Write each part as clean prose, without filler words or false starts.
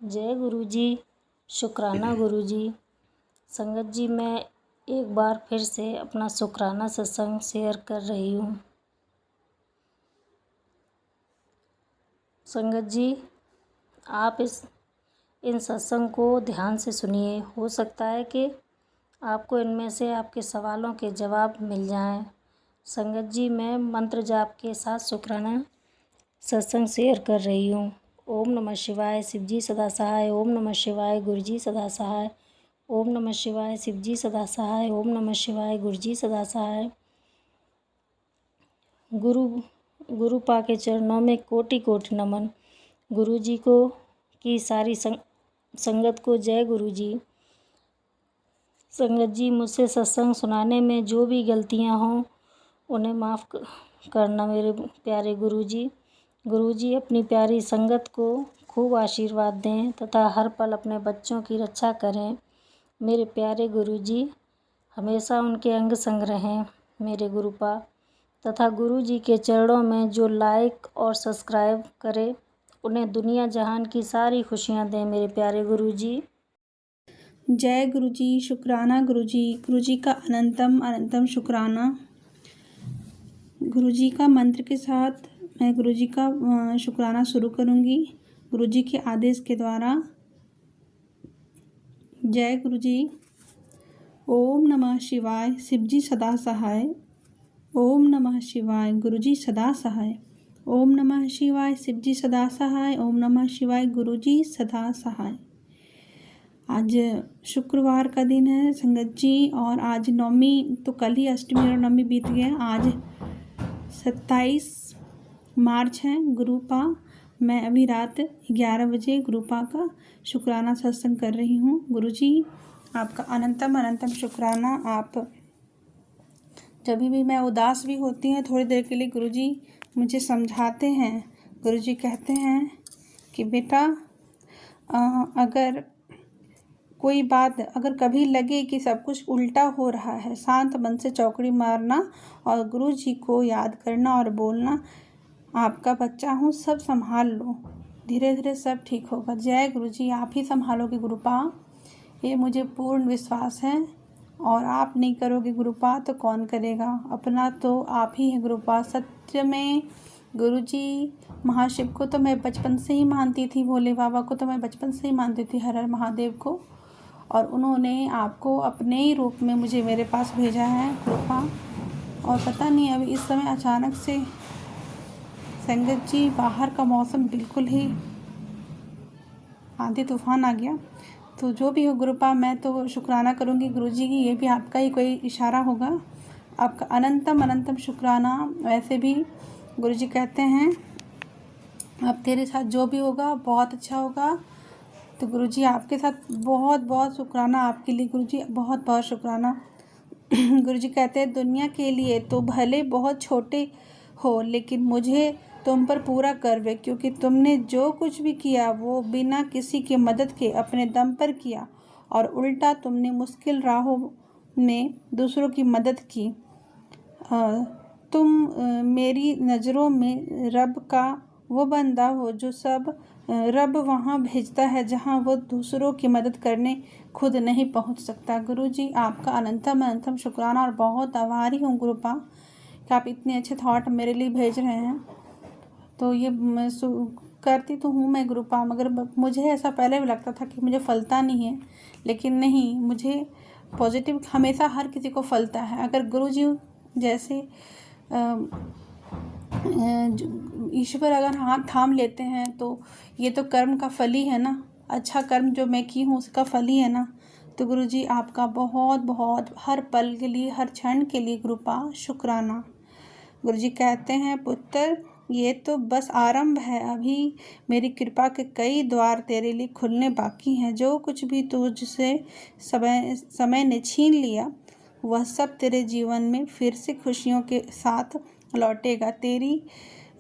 जय गुरु जी। शुक्राना गुरु जी। संगत जी, मैं एक बार फिर से अपना शुक्राना सत्संग शेयर कर रही हूँ। संगत जी, आप इन सत्संग को ध्यान से सुनिए। हो सकता है कि आपको इनमें से आपके सवालों के जवाब मिल जाएं। संगत जी, मैं मंत्र जाप के साथ शुक्राना सत्संग शेयर कर रही हूँ। ओम नमः शिवाय, शिवजी सदा सहाय। ओम नमः शिवाय, गुरुजी सदा सहाय। ओम नमः शिवाय, शिवजी सदा सहाय। ओम नमः शिवाय, गुरुजी सदा सहाय। गुरुपा के चरणों में कोटि कोटि नमन। गुरु जी को की सारी संगत को जय गुरु जी। संगत जी, मुझसे सत्संग सुनाने में जो भी गलतियां हों उन्हें माफ़ करना मेरे प्यारे गुरु जी। गुरु जी अपनी प्यारी संगत को खूब आशीर्वाद दें तथा हर पल अपने बच्चों की रक्षा करें। मेरे प्यारे गुरु जी हमेशा उनके अंग संग रहें। मेरे गुरुपा तथा गुरु जी के चरणों में जो लाइक और सब्सक्राइब करे उन्हें दुनिया जहान की सारी खुशियाँ दें। मेरे प्यारे गुरु जी। जय गुरु जी। शुक्राना गुरु जी का अनंतम अनंतम शुक्राना। गुरु जी का मंत्र के साथ मैं गुरु जी का शुक्राना शुरू करूँगी गुरु जी के आदेश के द्वारा। जय गुरु जी। ओम नमः शिवाय, शिवजी सदा सहाय। ओम नमः शिवाय, गुरुजी सदा सहाय। ओम नमः शिवाय, शिवजी सदा सहाय। ओम नमः शिवाय, गुरुजी सदा सहाय। आज शुक्रवार का दिन है संगत जी, और आज नवमी, तो कल ही अष्टमी और नवमी बीत गया। आज 27 मार्च है गुरुपा। मैं अभी रात 11 बजे गुरुपा का शुक्राना सत्संग कर रही हूँ। गुरुजी आपका अनंतम अनंतम शुक्राना। आप जब भी मैं उदास भी होती हैं थोड़ी देर के लिए गुरुजी मुझे समझाते हैं। गुरुजी कहते हैं कि बेटा, अगर कोई बात अगर कभी लगे कि सब कुछ उल्टा हो रहा है, शांत मन से चौकड़ी मारना और गुरु जी को याद करना और बोलना, आपका बच्चा हूँ, सब संभाल लो, धीरे धीरे सब ठीक होगा। जय गुरु जी। आप ही संभालोगे गुरुपा, ये मुझे पूर्ण विश्वास है। और आप नहीं करोगे गुरुपा तो कौन करेगा? अपना तो आप ही है गुरुपा। सत्य में गुरु जी महाशिव को तो मैं बचपन से ही मानती थी, भोले बाबा को तो मैं बचपन से ही मानती थी, हर हर महादेव को, और उन्होंने आपको अपने ही रूप में मुझे मेरे पास भेजा है कृपा। और पता नहीं अभी इस समय अचानक से संगत जी बाहर का मौसम बिल्कुल ही आंधी तूफान आ गया। तो जो भी हो गुरुपा, मैं तो शुक्राना करूँगी गुरुजी की, ये भी आपका ही कोई इशारा होगा। आपका अनंतम अनंतम शुक्राना। वैसे भी गुरुजी कहते हैं अब तेरे साथ जो भी होगा बहुत अच्छा होगा। तो गुरुजी आपके साथ बहुत बहुत शुक्राना आपके लिए गुरुजी, बहुत बहुत शुक्राना। गुरुजी कहते हैं दुनिया के लिए तो भले बहुत छोटे हो, लेकिन मुझे तुम पर पूरा गर्व है, क्योंकि तुमने जो कुछ भी किया वो बिना किसी की मदद के अपने दम पर किया, और उल्टा तुमने मुश्किल राहों में दूसरों की मदद की। तुम मेरी नज़रों में रब का वो बंदा हो जो सब रब वहाँ भेजता है जहाँ वो दूसरों की मदद करने खुद नहीं पहुँच सकता। गुरुजी आपका अनंतम अनंतम शुक्राना, और बहुत आभारी हूँ गुरुपा कि आप इतने अच्छे थॉट मेरे लिए भेज रहे हैं। तो ये मैं करती तो हूँ मैं गुरुपा, मगर मुझे ऐसा पहले भी लगता था कि मुझे फलता नहीं है, लेकिन नहीं, मुझे पॉजिटिव हमेशा हर किसी को फलता है। अगर गुरुजी जैसे ईश्वर अगर हाथ थाम लेते हैं तो ये तो कर्म का फल ही है ना, अच्छा कर्म जो मैं की हूँ उसका फल ही है ना। तो गुरुजी आपका बहुत बहुत हर पल के लिए, हर क्षण के लिए गुरुपा शुक्राना। गुरुजी कहते हैं पुत्र, ये तो बस आरंभ है, अभी मेरी कृपा के कई द्वार तेरे लिए खुलने बाकी हैं। जो कुछ भी तुझसे समय ने छीन लिया वह सब तेरे जीवन में फिर से खुशियों के साथ लौटेगा। तेरी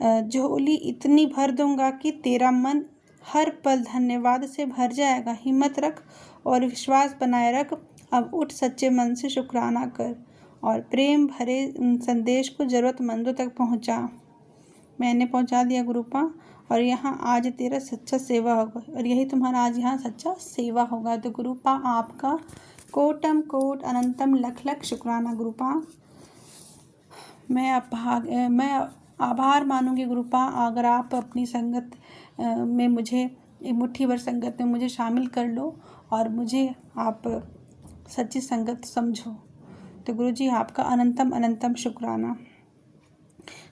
झोली इतनी भर दूंगा कि तेरा मन हर पल धन्यवाद से भर जाएगा। हिम्मत रख और विश्वास बनाए रख। अब उठ सच्चे मन से शुक्राना कर और प्रेम भरे संदेश को ज़रूरतमंदों तक पहुंचा। मैंने पहुंचा दिया गुरुपा, और यहाँ आज तेरा सच्चा सेवा होगा, और यही तुम्हारा आज यहाँ सच्चा सेवा होगा। तो गुरुपा आपका कोटम कोट अनंतम लख लख शुक्राना गुरुपा। मैं आभार मानूंगी गुरुपा, अगर आप अपनी संगत में मुझे, एक मुट्ठी भर संगत में मुझे शामिल कर लो और मुझे आप सच्ची संगत समझो। तो गुरुजी आपका अनंतम अनंतम शुक्राना।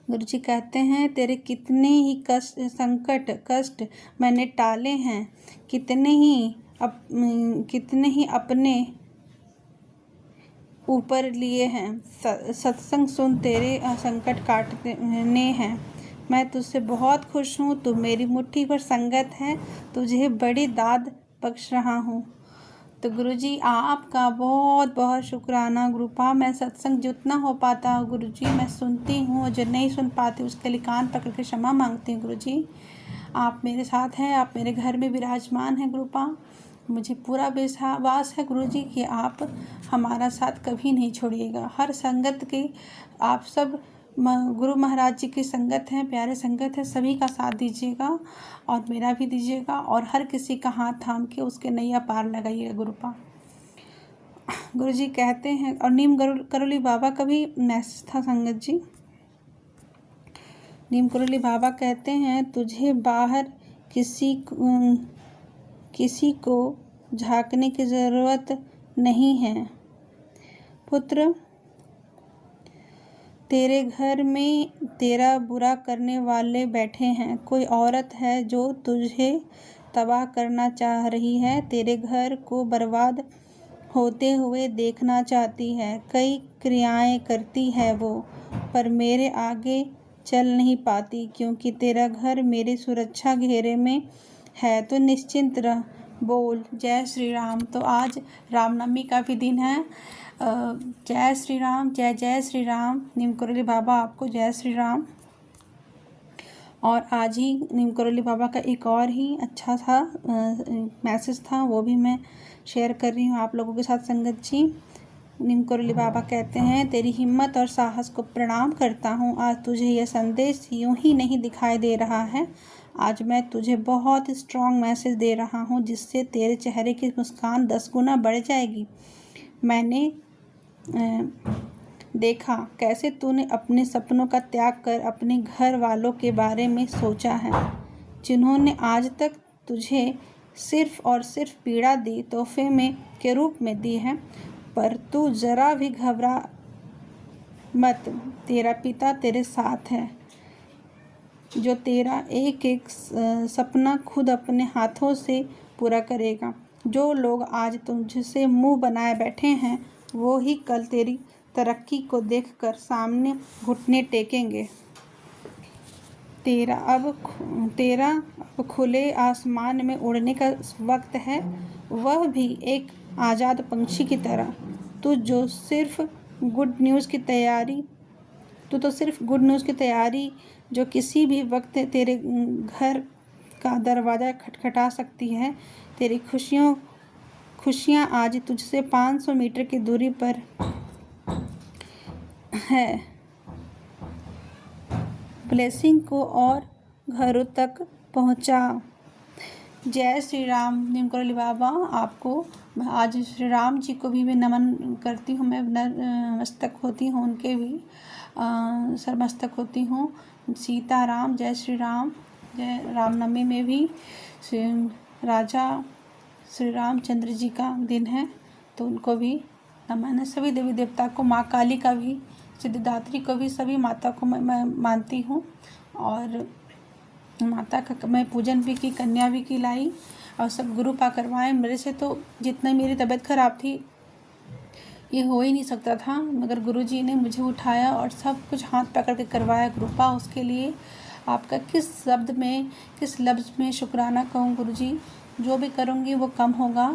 गुरुजी कहते हैं तेरे कितने ही संकट कष्ट मैंने टाले हैं, कितने ही अपने ऊपर लिए हैं। सत्संग सुन तेरे संकट काटने हैं। मैं तुझसे बहुत खुश हूँ, तू मेरी मुट्ठी भर संगत है, तुझे बड़ी दाद बख्श रहा हूँ। तो गुरुजी आपका बहुत बहुत शुक्राना गुरुपा। मैं सत्संग जितना हो पाता हूँ गुरुजी मैं सुनती हूँ, और जो नहीं सुन पाती उसके लिए कान पकड़ के क्षमा मांगती हूँ गुरुजी। आप मेरे साथ हैं, आप मेरे घर में विराजमान हैं गुरुपा। मुझे पूरा विश्वास है गुरुजी कि आप हमारा साथ कभी नहीं छोड़िएगा। हर संगत के आप सब गुरु महाराज जी की संगत हैं, प्यारे संगत है, सभी का साथ दीजिएगा और मेरा भी दीजिएगा, और हर किसी का हाथ थाम के उसके नैया पार लगाइएगा गुरुपा। गुरुजी कहते हैं, और नीम करोली बाबा का भी मैसेज था संगत जी। नीम करोली बाबा कहते हैं तुझे बाहर किसी को झांकने की ज़रूरत नहीं है पुत्र। तेरे घर में तेरा बुरा करने वाले बैठे हैं। कोई औरत है जो तुझे तबाह करना चाह रही है, तेरे घर को बर्बाद होते हुए देखना चाहती है। कई क्रियाएं करती है वो, पर मेरे आगे चल नहीं पाती, क्योंकि तेरा घर मेरे सुरक्षा घेरे में है। तो निश्चिंत रह, बोल जय श्री राम। तो आज रामनवमी का भी दिन है। जय श्री राम, जय जय श्री राम। नीम करोली बाबा आपको जय श्री राम। और आज ही नीम करोली बाबा का एक और ही अच्छा सा मैसेज था, वो भी मैं शेयर कर रही हूँ आप लोगों के साथ संगत जी। नीम करोली बाबा कहते हैं तेरी हिम्मत और साहस को प्रणाम करता हूँ। आज तुझे यह संदेश यूं ही नहीं दिखाई दे रहा है, आज मैं तुझे बहुत स्ट्रॉन्ग मैसेज दे रहा हूँ, जिससे तेरे चेहरे की मुस्कान 10 गुना बढ़ जाएगी। मैंने देखा कैसे तूने अपने सपनों का त्याग कर अपने घर वालों के बारे में सोचा है, जिन्होंने आज तक तुझे सिर्फ और सिर्फ पीड़ा दी, तोहफे में के रूप में दी है। पर तू ज़रा भी घबरा मत, तेरा पिता तेरे साथ है, जो तेरा एक एक सपना खुद अपने हाथों से पूरा करेगा। जो लोग आज तुझसे मुंह बनाए बैठे हैं, वो ही कल तेरी तरक्की को देखकर सामने घुटने टेकेंगे। तेरा अब खुले आसमान में उड़ने का वक्त है, वह भी एक आज़ाद पंछी की तरह। तू तो सिर्फ गुड न्यूज़ की तैयारी जो किसी भी वक्त तेरे घर का दरवाज़ा खटखटा सकती है। तेरी खुशियाँ आज तुझसे 500 मीटर की दूरी पर है। ब्लेसिंग को और घरों तक पहुँचा। जय श्री राम। नीम करोली बाबा आपको आज श्री राम जी को भी मैं नमन करती हूँ, मैं नतमस्तक होती हूँ, उनके भी सरमस्तक होती हूँ। सीताराम, जय श्री राम। जय रामनवमी में भी राजा श्री रामचंद्र जी का दिन है, तो उनको भी नमन है। सभी देवी देवता को, माँ काली का भी, सिद्धिदात्री को भी, सभी माता को मैं मानती हूँ, और माता का मैं पूजन भी की, कन्या भी की लाई, और सब गुरु पा करवाए। मेरे से तो जितना मेरी तबीयत खराब थी ये हो ही नहीं सकता था, मगर गुरुजी ने मुझे उठाया और सब कुछ हाथ पकड़ के करवाया। कृपा उसके लिए आपका किस लफ्ज़ में शुक्राना कहूँ गुरुजी। जो भी करूँगी वो कम होगा।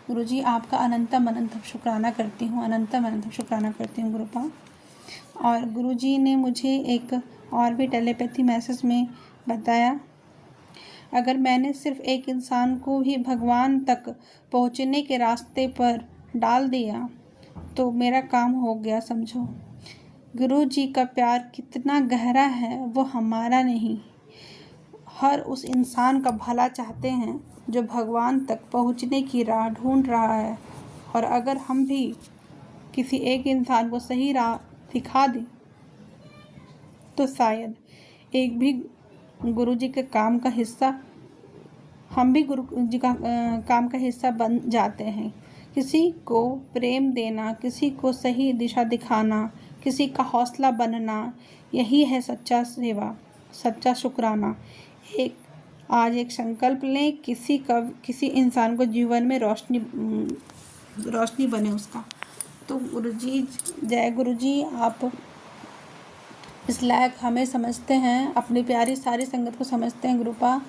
गुरुजी आपका अनंतम अनंतम शुक्राना करती हूँ, अनंतम अनंतम शुक्राना करती हूँ गुरुपा। और गुरुजी ने मुझे एक और भी टेलीपैथी मैसेज में बताया, अगर मैंने सिर्फ एक इंसान को भी भगवान तक पहुँचने के रास्ते पर डाल दिया तो मेरा काम हो गया समझो। गुरु जी का प्यार कितना गहरा है वो हमारा नहीं, हर उस इंसान का भला चाहते हैं जो भगवान तक पहुंचने की राह ढूंढ रहा है। और अगर हम भी किसी एक इंसान को सही राह दिखा दें तो शायद एक भी गुरु जी के काम का हिस्सा हम भी गुरु जी का काम का हिस्सा बन जाते हैं। किसी को प्रेम देना, किसी को सही दिशा दिखाना, किसी का हौसला बनना, यही है सच्चा सेवा, सच्चा शुक्राना। आज एक संकल्प लें, किसी इंसान को जीवन में रोशनी बने उसका। तो गुरु जी, जय गुरु जी, आप इस लायक हमें समझते हैं, अपनी प्यारी सारी संगत को समझते हैं गुरुपा,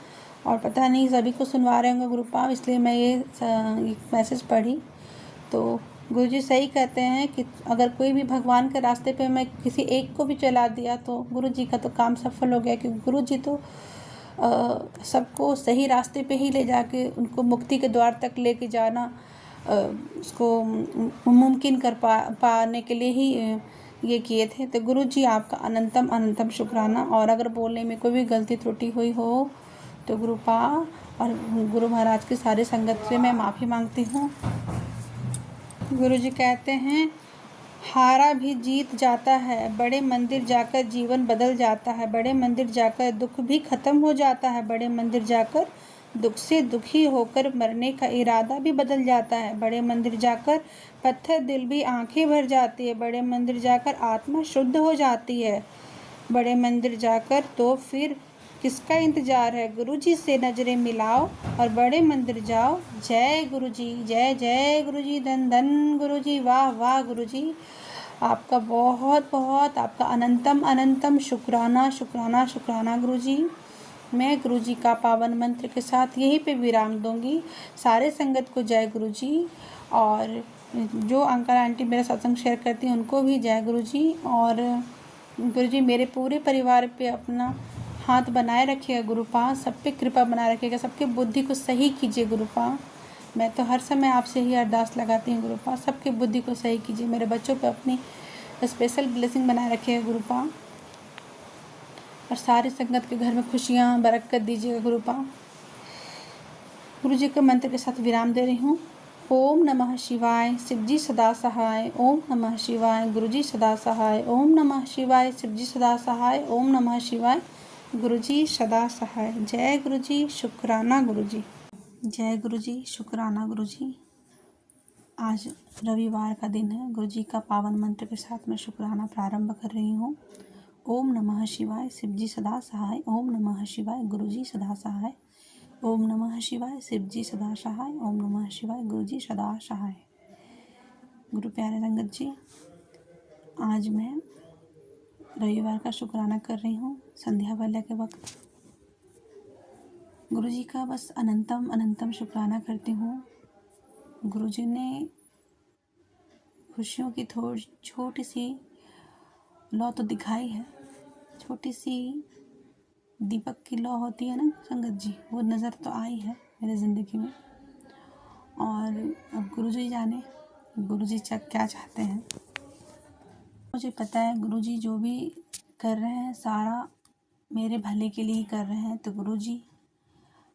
और पता नहीं सभी को सुनवा रहे होंगे गुरुपा, इसलिए मैं ये मैसेज पढ़ी। तो गुरु जी सही कहते हैं कि अगर कोई भी भगवान के रास्ते पे मैं किसी एक को भी चला दिया तो गुरु जी का तो काम सफल हो गया, क्योंकि गुरु जी तो सबको सही रास्ते पे ही ले जाके उनको मुक्ति के द्वार तक लेके जाना उसको मुमकिन कर पाने के लिए ही ये किए थे। तो गुरु जी आपका अनंतम अनंतम शुक्राना। और अगर बोलने में कोई भी गलती त्रुटि हुई हो तो गुरुपा और गुरु महाराज की सारी संगत से मैं माफ़ी मांगती हूँ। गुरु जी कहते हैं, हारा भी जीत जाता है, बड़े मंदिर जाकर जीवन बदल जाता है, बड़े मंदिर जाकर दुख भी खत्म हो जाता है, बड़े मंदिर जाकर दुख से दुखी होकर मरने का इरादा भी बदल जाता है, बड़े मंदिर जाकर पत्थर दिल भी आंखें भर जाती है, बड़े मंदिर जाकर आत्मा शुद्ध हो जाती है, बड़े मंदिर जाकर तो फिर किसका इंतजार है, गुरु जी से नजरें मिलाओ और बड़े मंदिर जाओ। जय गुरु जी, जय जय गुरु जी, धन धन गुरु जी, वाह वाह गुरु जी, आपका बहुत बहुत, आपका अनंतम अनंतम शुक्राना शुक्राना शुक्राना गुरु जी। मैं गुरु जी का पावन मंत्र के साथ यहीं पे विराम दूंगी। सारे संगत को जय गुरु जी, और जो अंकल आंटी मेरा सत्संग शेयर करती हैं उनको भी जय गुरु जी। और गुरु जी मेरे पूरे परिवार पे अपना हाथ बनाए रखिएगा गुरुपा, सब पे कृपा बनाए रखिएगा, सबके बुद्धि को सही कीजिए गुरुपा। मैं तो हर समय आपसे ही अरदास लगाती हूँ गुरुपा, सबके बुद्धि को सही कीजिए, मेरे बच्चों पे अपनी स्पेशल ब्लेसिंग बनाए रखिएगा गुरुपा, और सारी संगत के घर में खुशियाँ बरकत दीजिएगा गुरुपा। गुरु जी के मंत्र के साथ विराम दे रही हूँ। ओम नमः शिवाय, शिवजी सदा सहाय। ओम नमः शिवाय, गुरु जी सदा सहाय। ओम नमः शिवाय, शिवजी सदा सहाय। ओम नमः शिवाय, गुरु जी सदा सहाय। जय गुरु जी, शुक्राना गुरु जी। जय गुरु जी, शुक्राना गुरु जी। आज रविवार का दिन है, गुरु जी का पावन मंत्र के साथ मैं शुक्राना प्रारंभ कर रही हूँ। ओम नमः शिवाय, शिवजी सदा सहाय। ओम नमः शिवाय, गुरु जी सदा सहाय। ओम नमः शिवाय, शिवजी सदा सहाय। ओम नमः शिवाय, गुरु जी सदा सहाय। गुरु प्यारे संगत जी, आज मैं रविवार का शुक्राना कर रही हूँ संध्या वाले के वक्त। गुरु जी का बस अनंतम अनंतम शुक्राना करती हूँ। गुरु जी ने खुशियों की थोड़ी छोटी सी लौ तो दिखाई है, छोटी सी दीपक की लौ होती है ना संगत जी, वो नज़र तो आई है मेरे ज़िंदगी में। और अब गुरु जी जाने गुरु जी क्या चाहते हैं। मुझे पता है गुरु जी जो भी कर रहे हैं सारा मेरे भले के लिए ही कर रहे हैं। तो गुरु जी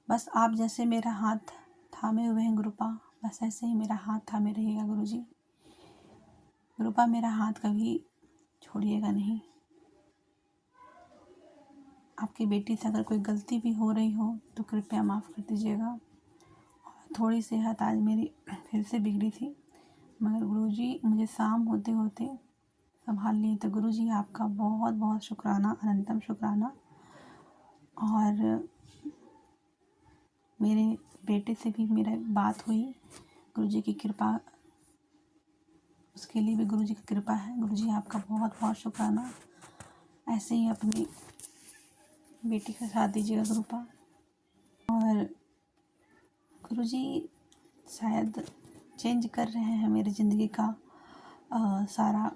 बस आप जैसे मेरा हाथ थामे हुए हैं गुरुपा, बस ऐसे ही मेरा हाथ थामे रहिएगा गुरु जी। गुरुपा मेरा हाथ कभी छोड़िएगा नहीं। आपकी बेटी से अगर कोई गलती भी हो रही हो तो कृपया माफ़ कर दीजिएगा। थोड़ी सेहत आज मेरी फिर से बिगड़ी थी, मगर गुरुजी मुझे शाम होते होते संभाल लिए। तो गुरुजी आपका बहुत बहुत शुक्राना, अनंतम शुक्राना। और मेरे बेटे से भी मेरा बात हुई, गुरुजी की कृपा, उसके लिए भी गुरुजी की कृपा है। गुरुजी आपका बहुत बहुत शुक्राना। ऐसे ही अपनी बेटी का साथ दीजिएगा गुरुपा। और गुरुजी शायद चेंज कर रहे हैं मेरी ज़िंदगी का सारा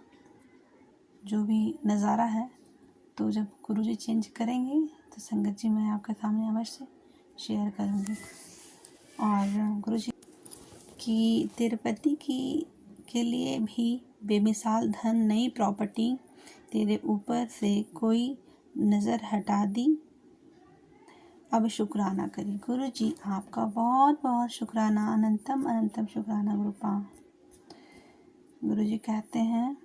जो भी नज़ारा है। तो जब गुरुजी चेंज करेंगे तो संगत जी मैं आपके सामने अवश्य शेयर करूँगी। और गुरुजी की तिरुपति के लिए भी बेमिसाल धन, नई प्रॉपर्टी, तेरे ऊपर से कोई नज़र हटा दी, अब शुक्राना करें। गुरु जी आपका बहुत बहुत शुक्राना, अनंतम अनंतम शुक्राना गुरुपा। गुरु जी कहते हैं,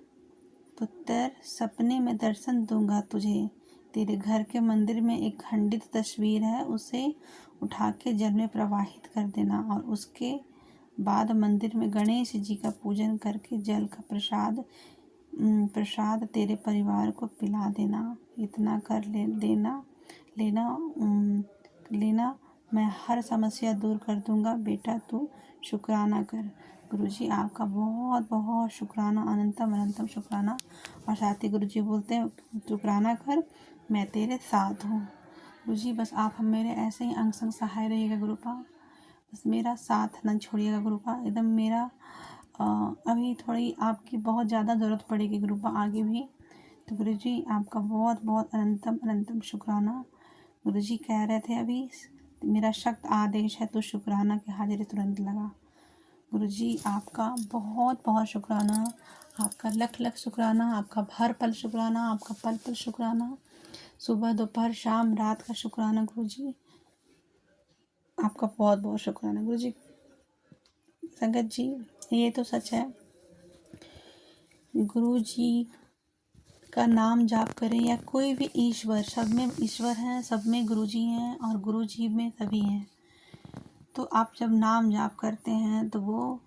पुत्र सपने में दर्शन दूंगा तुझे। तेरे घर के मंदिर में एक खंडित तस्वीर है, उसे उठा के जल में प्रवाहित कर देना और उसके बाद मंदिर में गणेश जी का पूजन करके जल का प्रसाद तेरे परिवार को पिला देना। इतना कर लेना मैं हर समस्या दूर कर दूंगा। बेटा तू शुक्राना कर। गुरुजी आपका बहुत बहुत शुक्राना, अनंतम अनंतम शुक्राना। और साथ ही गुरुजी बोलते हैं, शुक्राना कर, मैं तेरे साथ हूँ। गुरुजी बस आप हम मेरे ऐसे ही अंग संग सहाय रहिएगा गुरुपा। बस मेरा साथ न छोड़िएगा गुरुपा। एकदम मेरा अभी थोड़ी आपकी बहुत ज़्यादा ज़रूरत पड़ेगी गुरुपा आगे भी। तो गुरुजी आपका बहुत बहुत अनंतम अनंतम शुक्राना। गुरुजी कह रहे थे अभी, मेरा सख्त आदेश है तो शुक्राना की हाजिरी तुरंत लगा। गुरुजी आपका बहुत बहुत शुक्राना, आपका लख लख शुक्राना, आपका हर पल शुक्राना, आपका पल पल शुक्राना, सुबह दोपहर शाम रात का शुक्राना। गुरुजी आपका बहुत बहुत शुक्राना। गुरुजी संगत जी ये तो सच है, गुरुजी का नाम जाप करें या कोई भी ईश्वर, सब में ईश्वर हैं, सब में गुरुजी हैं और गुरुजी में सभी हैं। तो आप जब नाम जाप करते हैं तो वो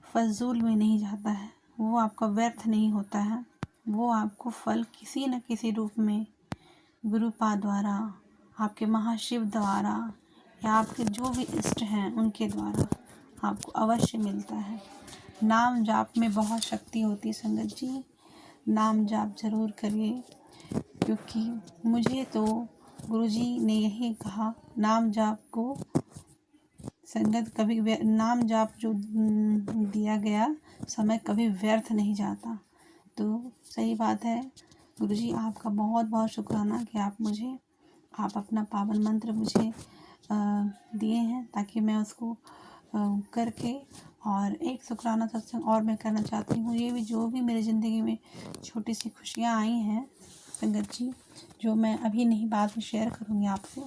फजूल में नहीं जाता है, वो आपका व्यर्थ नहीं होता है। वो आपको फल किसी न किसी रूप में गुरुपा द्वारा, आपके महाशिव द्वारा या आपके जो भी इष्ट हैं उनके द्वारा आपको अवश्य मिलता है। नाम जाप में बहुत शक्ति होती है संगत जी, नाम जाप जरूर करिए। क्योंकि मुझे तो गुरुजी ने यही कहा, नाम जाप को संगत कभी नाम जाप जो दिया गया समय कभी व्यर्थ नहीं जाता। तो सही बात है गुरुजी, आपका बहुत बहुत शुक्राना कि आप अपना पावन मंत्र मुझे दिए हैं ताकि मैं उसको करके, और एक शुक्राना सत्संग और मैं करना चाहती हूँ। ये भी जो भी मेरी ज़िंदगी में छोटी सी खुशियाँ आई हैं संगत जी, जो मैं अभी नहीं बाद में शेयर करूँगी आपसे।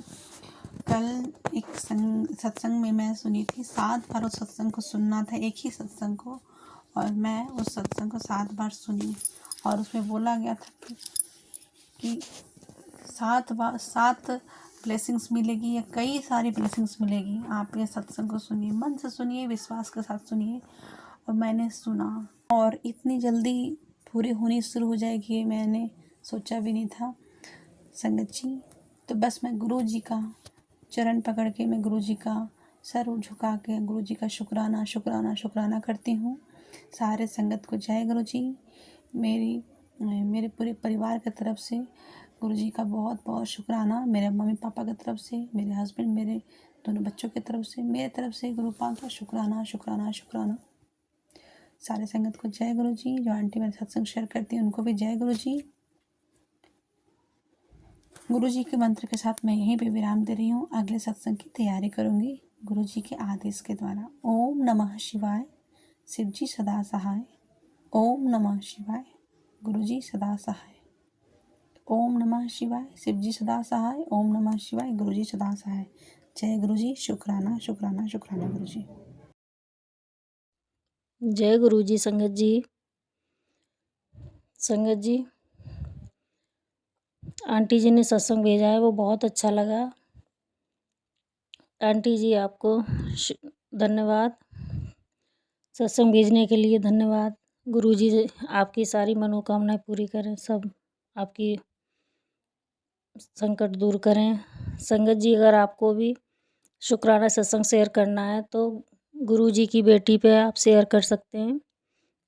कल एक सत्संग में मैं सुनी थी, 7 बार उस सत्संग को सुनना था, एक ही सत्संग को, और मैं उस सत्संग को 7 बार सुनी। और उसमें बोला गया था कि 7 ब्लेसिंग्स मिलेगी या कई सारी ब्लेसिंग्स मिलेगी। आप ये सत्संग को सुनिए, मन से सुनिए, विश्वास के साथ सुनिए। और मैंने सुना और इतनी जल्दी पूरी होनी शुरू हो जाएगी ये मैंने सोचा भी नहीं था संगत जी। तो बस मैं गुरु जी का चरण पकड़ के, मैं गुरु जी का सर झुका के गुरु जी का शुक्राना शुक्राना शुक्राना करती हूँ। सारे संगत को जय गुरु जी। मेरे पूरे परिवार की तरफ से गुरु जी का बहुत बहुत शुक्राना। मेरे मम्मी पापा की तरफ से, मेरे हस्बैंड, मेरे दोनों बच्चों की तरफ से, मेरे तरफ से गुरुपा का शुक्राना शुक्राना शुक्राना। सारे संगत को जय गुरु जी। जो आंटी मेरे सत्संग शेयर करती हैं उनको भी जय गुरु जी। गुरु जी के मंत्र के साथ मैं यहीं पे विराम दे रही हूँ। अगले सत्संग की तैयारी करूँगी गुरु जी के आदेश के द्वारा। ओम नमः शिवाय, शिव जी सदा सहाय। ओम नमः शिवाय, गुरु जी सदा सहाय। ओम नमः शिवाय, शिव जी सदा सहाय। ओम नमः शिवाय, गुरु जी सदा सहाय। जय गुरु जी। शुक्राना शुक्राना शुक्राना गुरु जी। जय गुरु जी। संगत जी आंटी जी ने सत्संग भेजा है, वो बहुत अच्छा लगा। आंटी जी आपको धन्यवाद, सत्संग भेजने के लिए धन्यवाद। गुरु जी आपकी सारी मनोकामनाएं पूरी करें, सब आपकी संकट दूर करें। संगत जी अगर आपको भी शुक्राना सत्संग शेयर करना है तो गुरु जी की बेटी पे आप शेयर कर सकते हैं।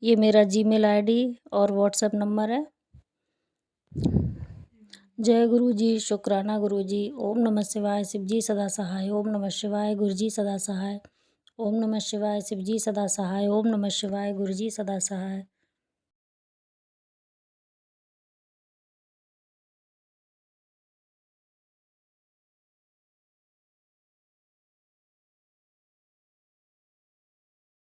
ये मेरा जीमेल आईडी और व्हाट्सएप नंबर है। जय गुरु जी। शुक्राना गुरु जी। ओम नमः शिवाय, शिव जी सदा सहाय। ओम नमः शिवाय, गुरु जी सदा सहाय। ओम नमः शिवाय, शिव जी सदा सहाय। ओम नमः शिवाय, गुरु जी सदा सहाय।